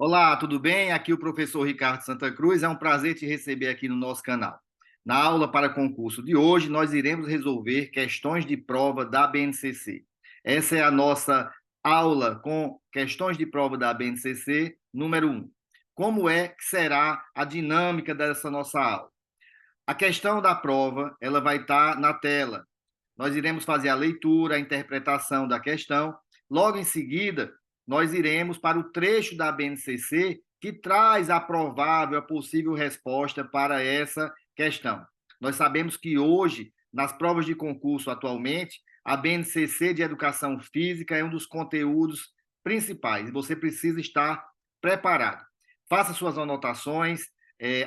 Olá, tudo bem? Aqui o professor Ricardo Santa Cruz. É um prazer te receber aqui no nosso canal. Na aula para concurso de hoje, nós iremos resolver questões de prova da BNCC. Essa é a nossa aula com questões de prova da BNCC número 1. Como é que será a dinâmica dessa nossa aula? A questão da prova, ela vai estar na tela. Nós iremos fazer a leitura, a interpretação da questão. Logo em seguida, nós iremos para o trecho da BNCC que traz a provável, a possível resposta para essa questão. Nós sabemos que hoje, nas provas de concurso atualmente, a BNCC de Educação Física é um dos conteúdos principais. Você precisa estar preparado. Faça suas anotações,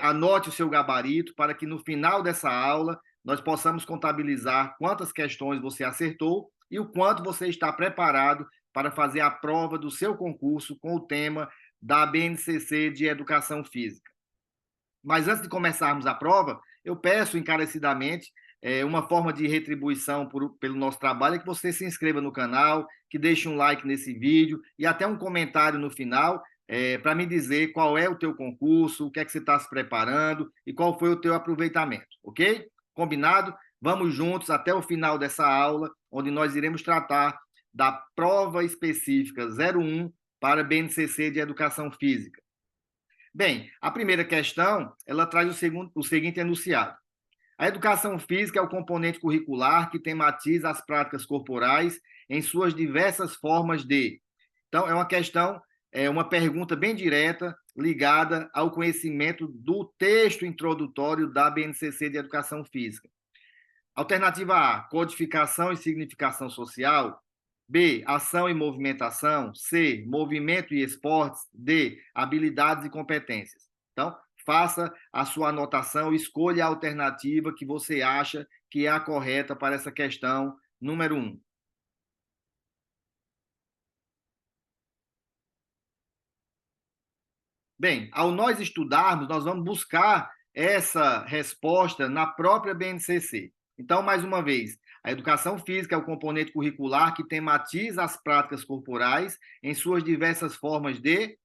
anote o seu gabarito para que no final dessa aula nós possamos contabilizar quantas questões você acertou e o quanto você está preparado para fazer a prova do seu concurso com o tema da BNCC de Educação Física. Mas antes de começarmos a prova, eu peço encarecidamente uma forma de retribuição pelo nosso trabalho é que você se inscreva no canal, que deixe um like nesse vídeo e até um comentário no final para me dizer qual é o teu concurso, o que é que você está se preparando e qual foi o teu aproveitamento, ok? Combinado? Vamos juntos até o final dessa aula, onde nós iremos tratar da prova específica 01 para BNCC de Educação Física. Bem, a primeira questão, ela traz o seguinte enunciado. A educação física é o componente curricular que tematiza as práticas corporais em suas diversas formas de. Então, é uma questão, é uma pergunta bem direta, ligada ao conhecimento do texto introdutório da BNCC de Educação Física. Alternativa A, codificação e significação social. B, ação e movimentação. C, movimento e esportes. D, habilidades e competências. Então, faça a sua anotação, escolha a alternativa que você acha que é a correta para essa questão número 1. Bem, ao nós estudarmos, nós vamos buscar essa resposta na própria BNCC. Então, mais uma vez, a educação física é o componente curricular que tematiza as práticas corporais em suas diversas formas de.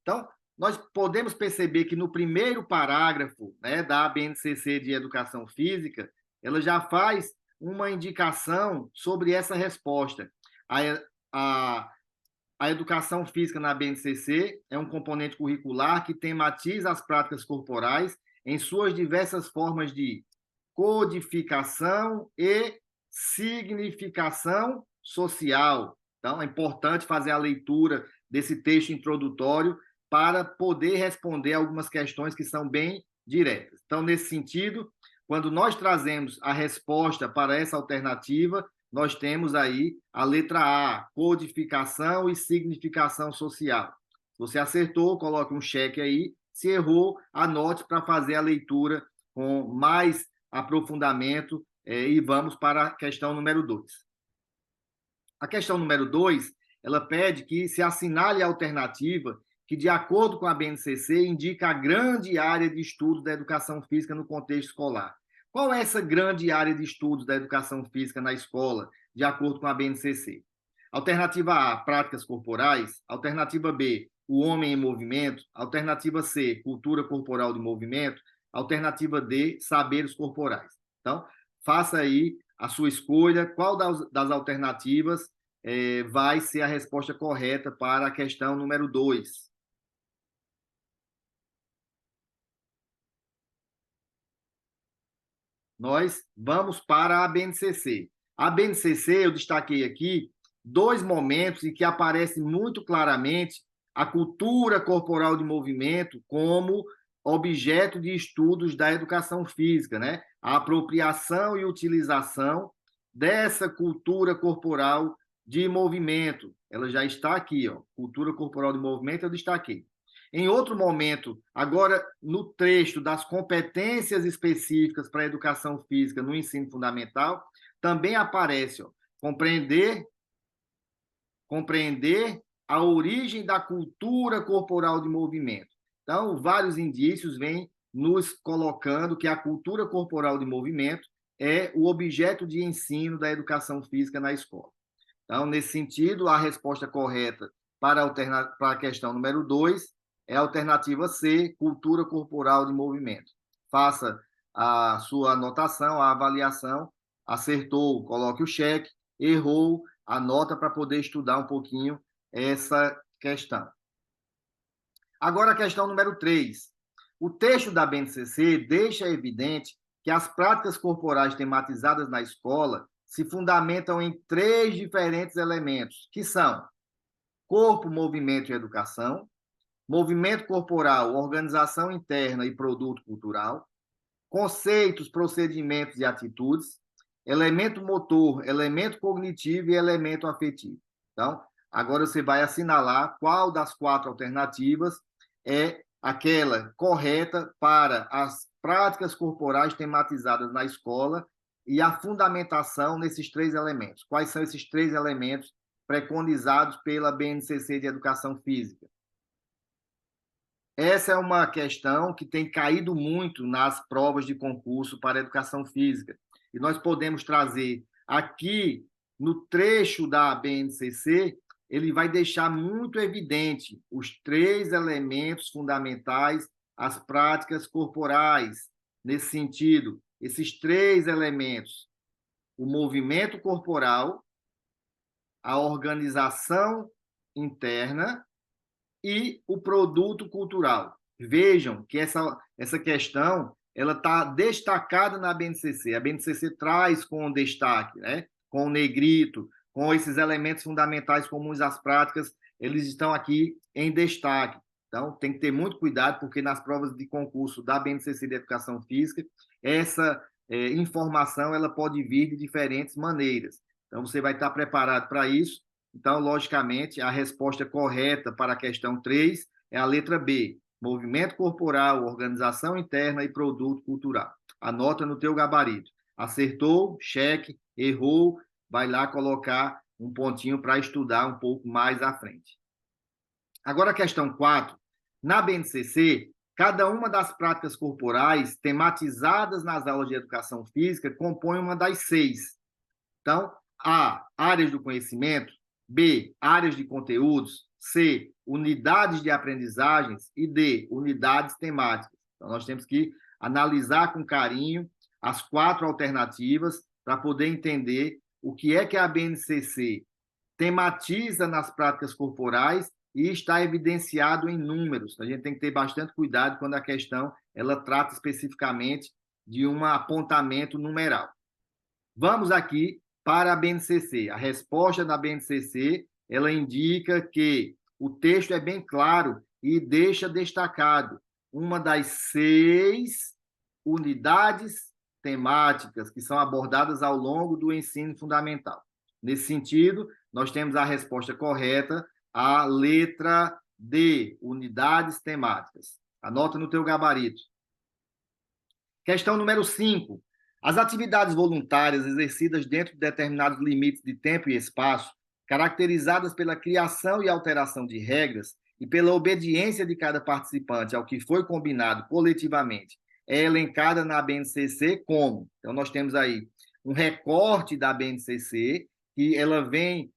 Então, nós podemos perceber que no primeiro parágrafo, né, da BNCC de Educação Física, ela já faz uma indicação sobre essa resposta. A, a educação física na BNCC é um componente curricular que tematiza as práticas corporais em suas diversas formas de codificação e significação social. Então, é importante fazer a leitura desse texto introdutório para poder responder algumas questões que são bem diretas. Então, nesse sentido, quando nós trazemos a resposta para essa alternativa, nós temos aí a letra A, codificação e significação social. Se você acertou, coloque um cheque aí. Se errou, anote para fazer a leitura com mais aprofundamento e vamos para a questão número 2. A questão número 2, ela pede que se assinale a alternativa que, de acordo com a BNCC, indica a grande área de estudo da educação física no contexto escolar. Qual é essa grande área de estudos da educação física na escola, de acordo com a BNCC? Alternativa A, práticas corporais. Alternativa B, o homem em movimento. Alternativa C, cultura corporal de movimento. Alternativa D, saberes corporais. Então, faça aí a sua escolha. Qual das alternativas vai ser a resposta correta para a questão número 2? Nós vamos para a BNCC. A BNCC, eu destaquei aqui dois momentos em que aparece muito claramente a cultura corporal de movimento como objeto de estudos da educação física, né? A apropriação e utilização dessa cultura corporal de movimento. Ela já está aqui, ó. Cultura corporal de movimento, eu destaquei. Em outro momento, agora no trecho das competências específicas para a educação física no ensino fundamental, também aparece, ó, compreender a origem da cultura corporal de movimento. Então, vários indícios vêm nos colocando que a cultura corporal de movimento é o objeto de ensino da educação física na escola. Então, nesse sentido, a resposta correta para a questão número 2, é a alternativa C, cultura corporal de movimento. Faça a sua anotação, a avaliação, acertou, coloque o cheque, errou, anota para poder estudar um pouquinho essa questão. Agora a questão número 3. O texto da BNCC deixa evidente que as práticas corporais tematizadas na escola se fundamentam em 3 diferentes elementos, que são corpo, movimento e educação, movimento corporal, organização interna e produto cultural, conceitos, procedimentos e atitudes, elemento motor, elemento cognitivo e elemento afetivo. Então, agora você vai assinalar qual das 4 alternativas é aquela correta para as práticas corporais tematizadas na escola e a fundamentação nesses 3 elementos. Quais são esses 3 elementos preconizados pela BNCC de Educação Física? Essa é uma questão que tem caído muito nas provas de concurso para a educação física. E nós podemos trazer aqui, no trecho da BNCC, ele vai deixar muito evidente os 3 elementos fundamentais às práticas corporais. Nesse sentido, esses 3 elementos, o movimento corporal, a organização interna e o produto cultural. Vejam que essa questão ela está destacada na BNCC. A BNCC traz com destaque, né? Com o negrito, com esses elementos fundamentais comuns às práticas, eles estão aqui em destaque. Então, tem que ter muito cuidado, porque nas provas de concurso da BNCC de Educação Física, essa informação ela pode vir de diferentes maneiras. Então, você vai estar preparado para isso. Então, logicamente, a resposta correta para a questão 3 é a letra B, movimento corporal, organização interna e produto cultural. Anota no teu gabarito. Acertou, cheque, errou, vai lá colocar um pontinho para estudar um pouco mais à frente. Agora a questão 4. Na BNCC, cada uma das práticas corporais tematizadas nas aulas de educação física compõe uma das 6. Então, A, áreas do conhecimento, B, áreas de conteúdos, C, unidades de aprendizagens e D, unidades temáticas. Então, nós temos que analisar com carinho as 4 alternativas para poder entender o que é que a BNCC tematiza nas práticas corporais e está evidenciado em números. A gente tem que ter bastante cuidado quando a questão ela trata especificamente de um apontamento numeral. Vamos aqui para a BNCC. A resposta da BNCC, ela indica que o texto é bem claro e deixa destacado uma das 6 unidades temáticas que são abordadas ao longo do ensino fundamental. Nesse sentido, nós temos a resposta correta, a letra D, unidades temáticas. Anota no teu gabarito. Questão número 5. As atividades voluntárias exercidas dentro de determinados limites de tempo e espaço, caracterizadas pela criação e alteração de regras e pela obediência de cada participante ao que foi combinado coletivamente, é elencada na BNCC como? Então, nós temos aí um recorte da BNCC, que ela vem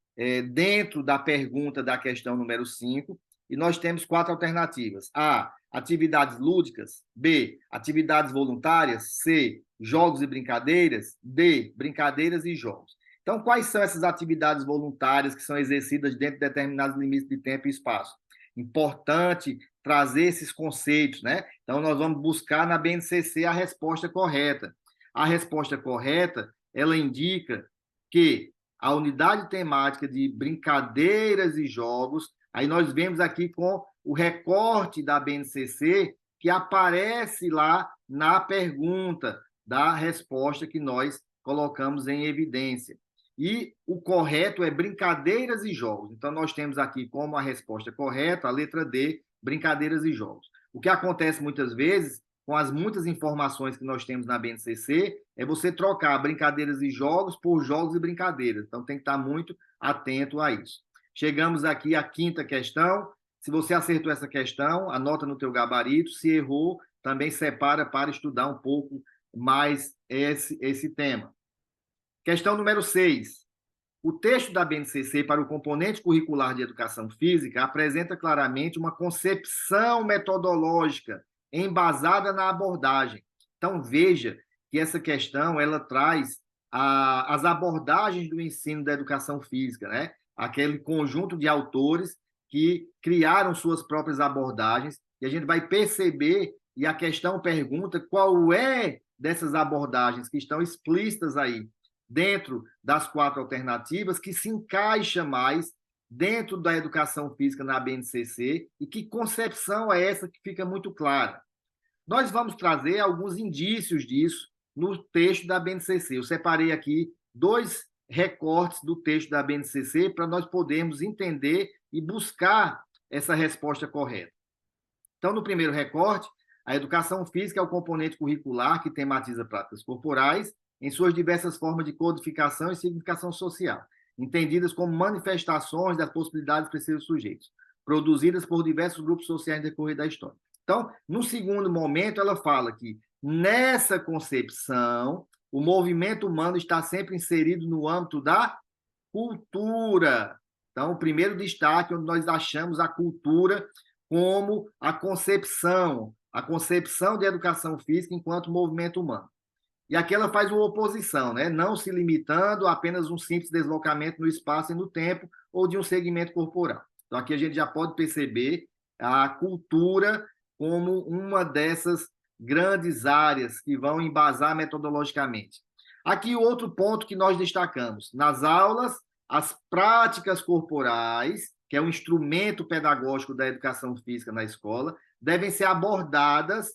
dentro da pergunta da questão número 5, e nós temos 4 alternativas. A, atividades lúdicas. B, atividades voluntárias. C, jogos e brincadeiras. D, brincadeiras e jogos. Então, quais são essas atividades voluntárias que são exercidas dentro de determinados limites de tempo e espaço? Importante trazer esses conceitos, né? Então, nós vamos buscar na BNCC a resposta correta. A resposta correta, ela indica que a unidade temática de brincadeiras e jogos, aí nós vemos aqui com o recorte da BNCC que aparece lá na pergunta da resposta que nós colocamos em evidência. E o correto é brincadeiras e jogos. Então, nós temos aqui como a resposta correta a letra D, brincadeiras e jogos. O que acontece muitas vezes, com as muitas informações que nós temos na BNCC, é você trocar brincadeiras e jogos por jogos e brincadeiras. Então, tem que estar muito atento a isso. Chegamos aqui à 5ª questão. Se você acertou essa questão, anota no teu gabarito. Se errou, também separa para estudar um pouco mais esse tema. Questão número 6. O texto da BNCC para o componente curricular de educação física apresenta claramente uma concepção metodológica embasada na abordagem. Então, veja que essa questão ela traz as abordagens do ensino da educação física, né? Aquele conjunto de autores que criaram suas próprias abordagens, e a gente vai perceber, e a questão pergunta qual é dessas abordagens que estão explícitas aí dentro das 4 alternativas, que se encaixa mais dentro da educação física na BNCC, e que concepção é essa que fica muito clara. Nós vamos trazer alguns indícios disso no texto da BNCC. Eu separei aqui 2 recortes do texto da BNCC para nós podermos entender e buscar essa resposta correta. Então, no primeiro recorte, a educação física é o componente curricular que tematiza práticas corporais em suas diversas formas de codificação e significação social, entendidas como manifestações das possibilidades para seus sujeitos, produzidas por diversos grupos sociais no decorrer da história. Então, no segundo momento, ela fala que nessa concepção, o movimento humano está sempre inserido no âmbito da cultura. Então, o primeiro destaque, onde nós achamos a cultura como a concepção de educação física enquanto movimento humano. E aqui ela faz uma oposição, né? Não se limitando a apenas um simples deslocamento no espaço e no tempo ou de um segmento corporal. Então, aqui a gente já pode perceber a cultura como uma dessas grandes áreas que vão embasar metodologicamente. Aqui outro ponto que nós destacamos. Nas aulas, as práticas corporais, que é um instrumento pedagógico da educação física na escola, devem ser abordadas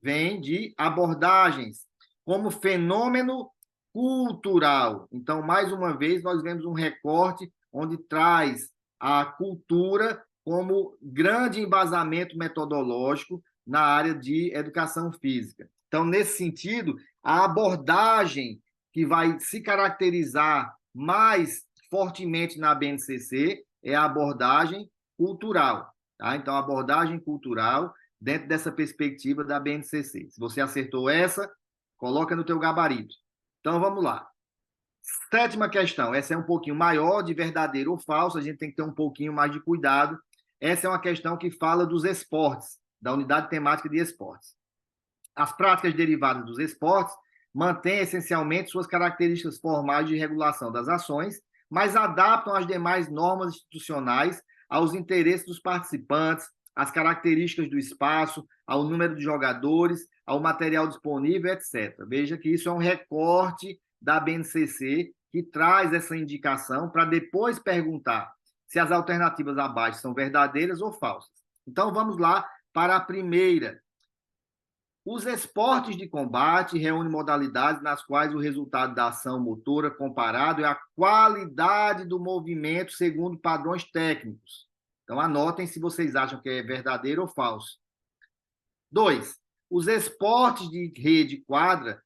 vem de abordagens, como fenômeno cultural. Então, mais uma vez, nós vemos um recorte onde traz a cultura como grande embasamento metodológico na área de educação física. Então, nesse sentido, a abordagem que vai se caracterizar mais fortemente na BNCC é a abordagem cultural. Tá? Então, a abordagem cultural dentro dessa perspectiva da BNCC. Se você acertou essa, coloca no teu gabarito. Então, vamos lá. 7ª questão, essa é um pouquinho maior, de verdadeiro ou falso, a gente tem que ter um pouquinho mais de cuidado. Essa é uma questão que fala dos esportes, da unidade temática de esportes. As práticas derivadas dos esportes mantêm essencialmente suas características formais de regulação das ações, mas adaptam as demais normas institucionais aos interesses dos participantes, às características do espaço, ao número de jogadores, ao material disponível, etc. Veja que isso é um recorte da BNCC que traz essa indicação para depois perguntar se as alternativas abaixo são verdadeiras ou falsas. Então, vamos lá para a primeira. Os esportes de combate reúnem modalidades nas quais o resultado da ação motora comparado é a qualidade do movimento segundo padrões técnicos. Então, anotem se vocês acham que é verdadeiro ou falso. 2. Os esportes de rede quadra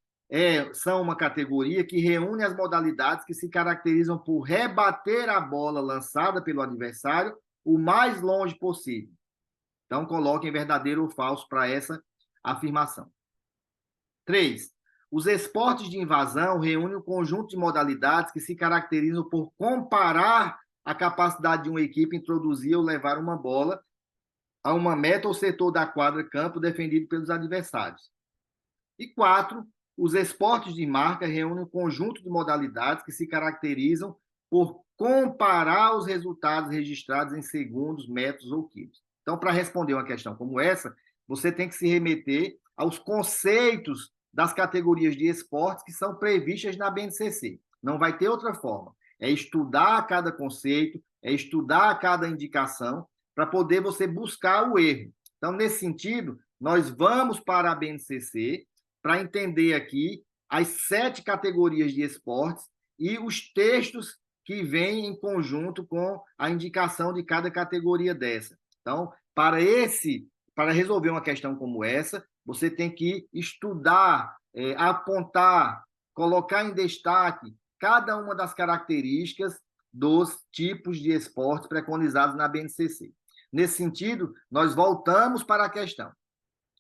são uma categoria que reúne as modalidades que se caracterizam por rebater a bola lançada pelo adversário o mais longe possível. Então, coloquem verdadeiro ou falso para essa afirmação. 3. Os esportes de invasão reúnem um conjunto de modalidades que se caracterizam por comparar a capacidade de uma equipe introduzir ou levar uma bola a uma meta ou setor da quadra campo defendido pelos adversários. E 4. Os esportes de marca reúnem um conjunto de modalidades que se caracterizam por comparar os resultados registrados em segundos, metros ou quilos. Então, para responder uma questão como essa, você tem que se remeter aos conceitos das categorias de esportes que são previstas na BNCC. Não vai ter outra forma. É estudar cada conceito, é estudar cada indicação para poder você buscar o erro. Então, nesse sentido, nós vamos para a BNCC para entender aqui as 7 categorias de esportes e os textos que vêm em conjunto com a indicação de cada categoria dessa. Então, para resolver uma questão como essa, você tem que estudar, apontar, colocar em destaque cada uma das características dos tipos de esportes preconizados na BNCC. Nesse sentido, nós voltamos para a questão.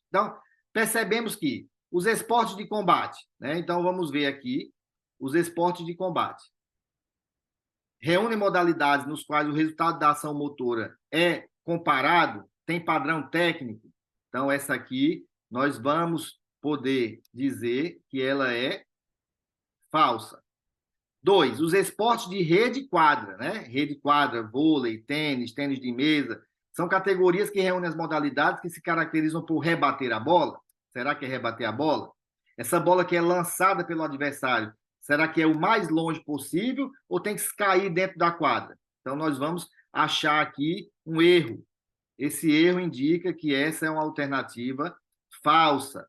Então, percebemos que os esportes de combate, né? Então, vamos ver aqui, os esportes de combate. Reúne modalidades nos quais o resultado da ação motora é comparado, tem padrão técnico. Então, essa aqui, nós vamos poder dizer que ela é falsa. 2, os esportes de rede e quadra, né? Rede e quadra, vôlei, tênis, tênis de mesa, são categorias que reúnem as modalidades que se caracterizam por rebater a bola. Será que é rebater a bola? Essa bola que é lançada pelo adversário, será que é o mais longe possível ou tem que cair dentro da quadra? Então, nós vamos achar aqui um erro. Esse erro indica que essa é uma alternativa falsa.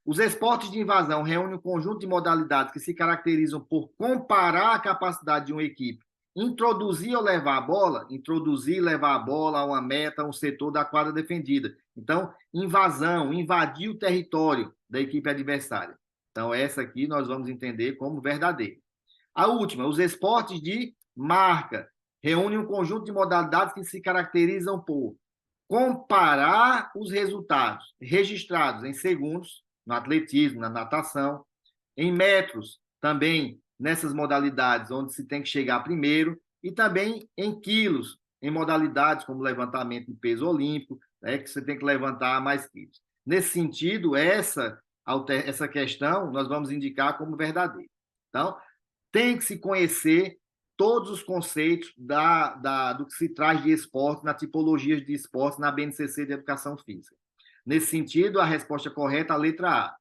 Os esportes de invasão reúnem um conjunto de modalidades que se caracterizam por comparar a capacidade de uma equipe, introduzir ou levar a bola, introduzir e levar a bola a uma meta, a um setor da quadra defendida. Então, invasão, invadir o território da equipe adversária. Então, essa aqui nós vamos entender como verdadeira. A última, os esportes de marca, reúnem um conjunto de modalidades que se caracterizam por comparar os resultados registrados em segundos, no atletismo, na natação, em metros, também nessas modalidades onde se tem que chegar primeiro, e também em quilos, em modalidades como levantamento de peso olímpico, né, que você tem que levantar mais quilos. Nesse sentido, essa questão nós vamos indicar como verdadeira. Então, tem que se conhecer todos os conceitos do que se traz de esporte, na tipologia de esporte, na BNCC de Educação Física. Nesse sentido, a resposta correta é a letra A.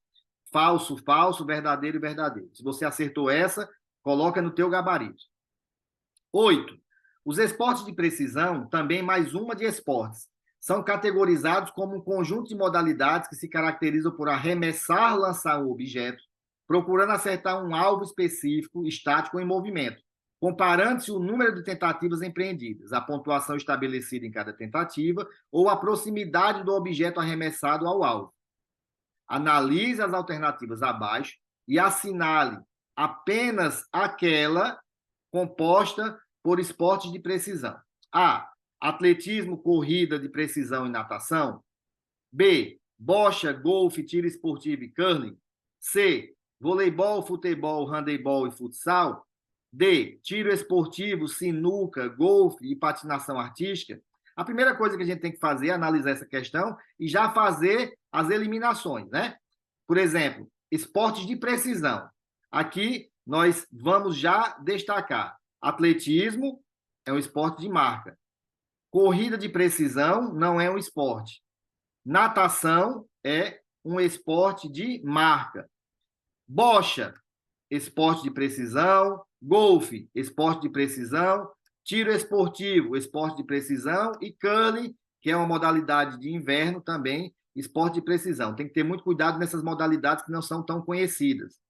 Falso, falso, verdadeiro e verdadeiro. Se você acertou essa, coloca no teu gabarito. 8. Os esportes de precisão, também mais uma de esportes, são categorizados como um conjunto de modalidades que se caracterizam por arremessar, lançar um objeto, procurando acertar um alvo específico, estático ou em movimento, comparando-se o número de tentativas empreendidas, a pontuação estabelecida em cada tentativa ou a proximidade do objeto arremessado ao alvo. Analise as alternativas abaixo e assinale apenas aquela composta por esportes de precisão. A. Atletismo, corrida de precisão e natação. B. Bocha, golfe, tiro esportivo e curling. C. Voleibol, futebol, handebol e futsal. D. Tiro esportivo, sinuca, golfe e patinação artística. A primeira coisa que a gente tem que fazer é analisar essa questão e já fazer as eliminações, né? Por exemplo, esportes de precisão. Aqui nós vamos já destacar. Atletismo é um esporte de marca. Corrida de precisão não é um esporte. Natação é um esporte de marca. Bocha, esporte de precisão. Golfe, esporte de precisão. Tiro esportivo, esporte de precisão. E curling, que é uma modalidade de inverno também, esporte de precisão. Tem que ter muito cuidado nessas modalidades que não são tão conhecidas.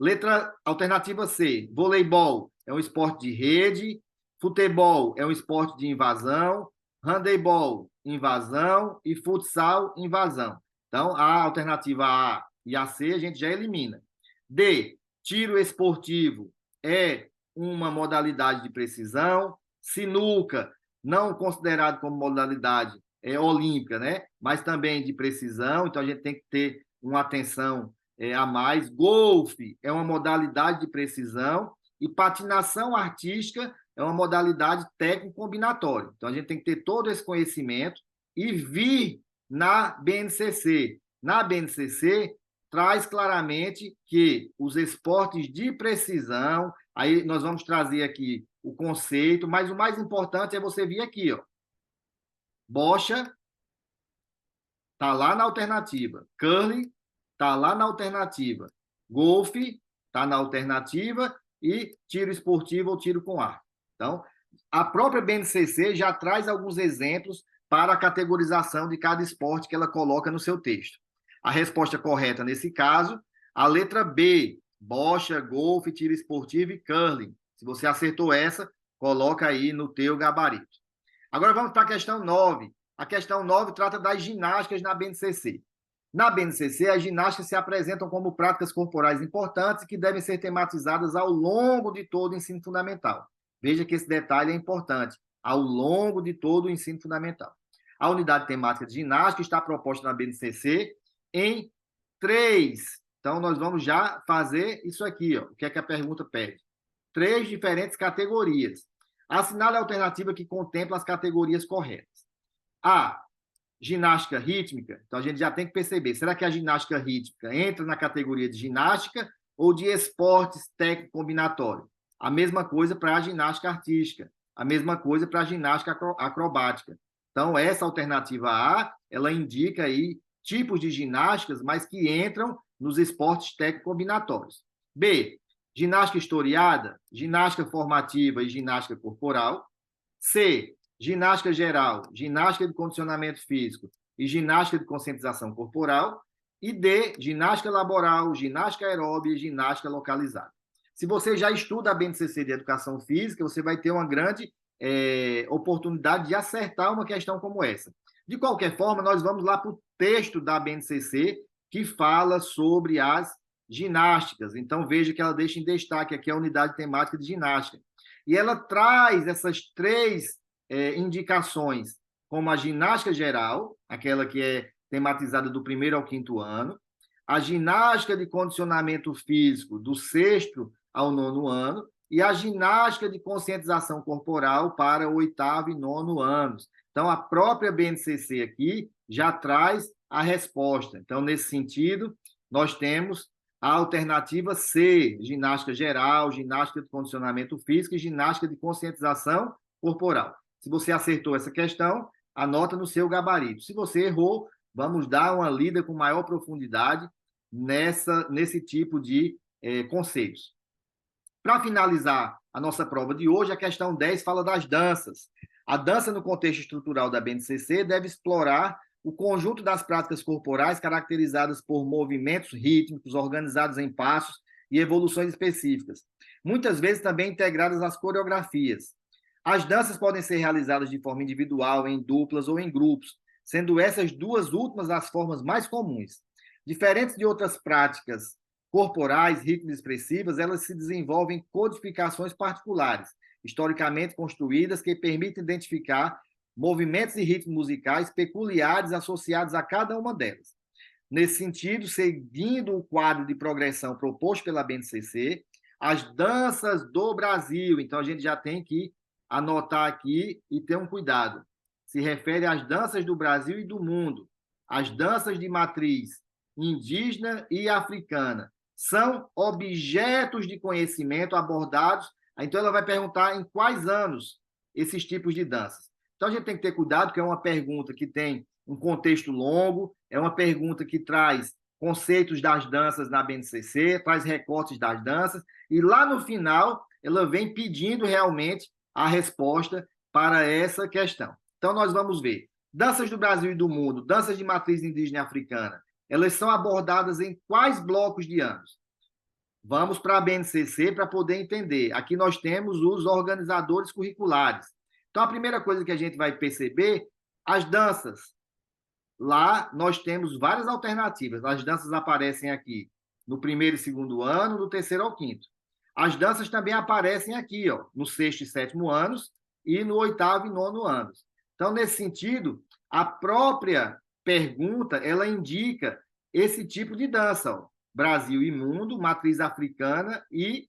Letra alternativa C, voleibol é um esporte de rede, futebol é um esporte de invasão, handebol, invasão e futsal, invasão. Então, a alternativa A e a C a gente já elimina. D, tiro esportivo é uma modalidade de precisão, sinuca, não considerado como modalidade olímpica, né? Mas também de precisão, então a gente tem que ter uma atenção a mais. Golfe é uma modalidade de precisão e patinação artística é uma modalidade técnico-combinatória. Então, a gente tem que ter todo esse conhecimento e vir na BNCC. Na BNCC, traz claramente que os esportes de precisão, aí nós vamos trazer aqui o conceito, mas o mais importante é você vir aqui, ó. Bocha, tá lá na alternativa. Curling, tá lá na alternativa. Golfe, tá na alternativa. E tiro esportivo ou tiro com arco. Então, a própria BNCC já traz alguns exemplos para a categorização de cada esporte que ela coloca no seu texto. A resposta correta, nesse caso, a letra B, bocha, golfe, tiro esportivo e curling. Se você acertou essa, coloca aí no teu gabarito. Agora vamos para a questão 9. A questão 9 trata das ginásticas na BNCC. Na BNCC, as ginásticas se apresentam como práticas corporais importantes que devem ser tematizadas ao longo de todo o ensino fundamental. Veja que esse detalhe é importante, ao longo de todo o ensino fundamental. A unidade temática de ginástica está proposta na BNCC em 3 Então, nós vamos já fazer isso aqui, ó. O que é que a pergunta pede? 3 diferentes categorias. Assinale a alternativa que contempla as categorias corretas. A, ginástica rítmica. Então, a gente já tem que perceber, será que a ginástica rítmica entra na categoria de ginástica ou de esportes técnico combinatório? A mesma coisa para a ginástica artística, a mesma coisa para a ginástica acrobática. Então, essa alternativa A, ela indica aí tipos de ginásticas, mas que entram nos esportes técnico combinatórios. B, ginástica historiada, ginástica formativa e ginástica corporal. C, ginástica geral, ginástica de condicionamento físico e ginástica de conscientização corporal. E D, ginástica laboral, ginástica aeróbica e ginástica localizada. Se você já estuda a BNCC de Educação Física, você vai ter uma grande oportunidade de acertar uma questão como essa. De qualquer forma, nós vamos lá para o texto da BNCC, que fala sobre as ginásticas. Então, veja que ela deixa em destaque aqui a unidade temática de ginástica. E ela traz essas 3 indicações, como a ginástica geral, aquela que é tematizada do 1º ao 5º ano, a ginástica de condicionamento físico do 6º ao 9º ano, e a ginástica de conscientização corporal para o 8º e 9º anos. Então, a própria BNCC aqui já traz a resposta. Então, nesse sentido, nós temos a alternativa C, ginástica geral, ginástica de condicionamento físico e ginástica de conscientização corporal. Se você acertou essa questão, anota no seu gabarito. Se você errou, vamos dar uma lida com maior profundidade nesse tipo de conceitos. Para finalizar a nossa prova de hoje, a questão 10 fala das danças. A dança, no contexto estrutural da BNCC, deve explorar o conjunto das práticas corporais caracterizadas por movimentos rítmicos organizados em passos e evoluções específicas, muitas vezes também integradas às coreografias. As danças podem ser realizadas de forma individual, em duplas ou em grupos, sendo essas 2 últimas as formas mais comuns. Diferentes de outras práticas corporais, ritmos expressivas, elas se desenvolvem codificações particulares, historicamente construídas, que permitem identificar movimentos e ritmos musicais peculiares associados a cada uma delas. Nesse sentido, seguindo o quadro de progressão proposto pela BNCC, as danças do Brasil, então a gente já tem que anotar aqui e ter um cuidado. Se refere às danças do Brasil e do mundo. As danças de matriz indígena e africana são objetos de conhecimento abordados. Então, ela vai perguntar em quais anos esses tipos de danças. Então, a gente tem que ter cuidado, porque é uma pergunta que tem um contexto longo, é uma pergunta que traz conceitos das danças na BNCC, traz recortes das danças, e lá no final, ela vem pedindo realmente a resposta para essa questão. Então, nós vamos ver. Danças do Brasil e do mundo, danças de matriz indígena e africana, elas são abordadas em quais blocos de anos? Vamos para a BNCC para poder entender. Aqui nós temos os organizadores curriculares. Então, a primeira coisa que a gente vai perceber, as danças. Lá nós temos várias alternativas. As danças aparecem aqui no 1º e 2º ano, do 3º ao 5º. As danças também aparecem aqui, ó, no 6º e 7º anos e no 8º e 9º anos. Então, nesse sentido, a própria pergunta, ela indica esse tipo de dança, ó, Brasil e mundo, matriz africana e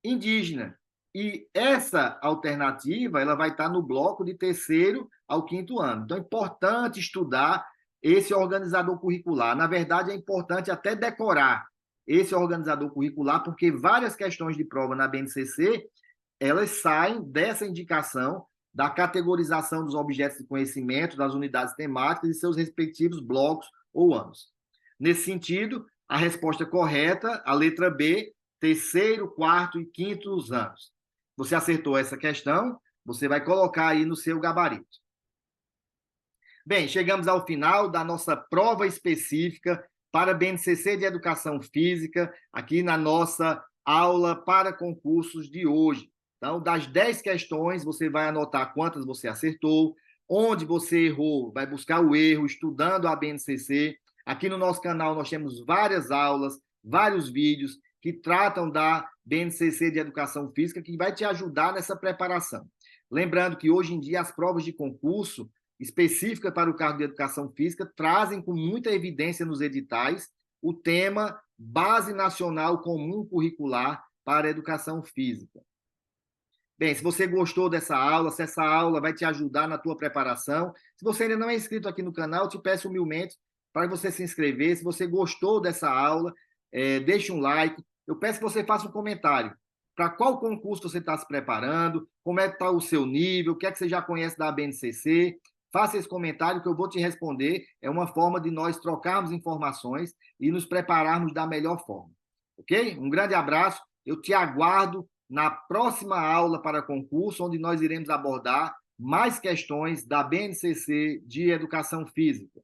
indígena. E essa alternativa, ela vai estar no bloco de 3º ao 5º ano. Então, é importante estudar esse organizador curricular. Na verdade, é importante até decorar esse organizador curricular, porque várias questões de prova na BNCC, elas saem dessa indicação da categorização dos objetos de conhecimento, das unidades temáticas e seus respectivos blocos ou anos. Nesse sentido, a resposta correta, a letra B, 3º, 4º e 5º anos. Você acertou essa questão, você vai colocar aí no seu gabarito. Bem, chegamos ao final da nossa prova específica para a BNCC de Educação Física, aqui na nossa aula para concursos de hoje. Então, das 10 questões, você vai anotar quantas você acertou, onde você errou, vai buscar o erro estudando a BNCC. Aqui no nosso canal nós temos várias aulas, vários vídeos que tratam da BNCC de Educação Física, que vai te ajudar nessa preparação. Lembrando que hoje em dia as provas de concurso específicas para o cargo de Educação Física trazem com muita evidência nos editais o tema Base Nacional Comum Curricular para a Educação Física. Bem, se você gostou dessa aula, se essa aula vai te ajudar na tua preparação, se você ainda não é inscrito aqui no canal, eu te peço humildemente para você se inscrever. Se você gostou dessa aula, deixe um like. Eu peço que você faça um comentário. Para qual concurso você está se preparando? Como é que está o seu nível? O que é que você já conhece da BNCC? Faça esse comentário que eu vou te responder. É uma forma de nós trocarmos informações e nos prepararmos da melhor forma. Ok? Um grande abraço. Eu te aguardo na próxima aula para concurso, onde nós iremos abordar mais questões da BNCC de Educação Física.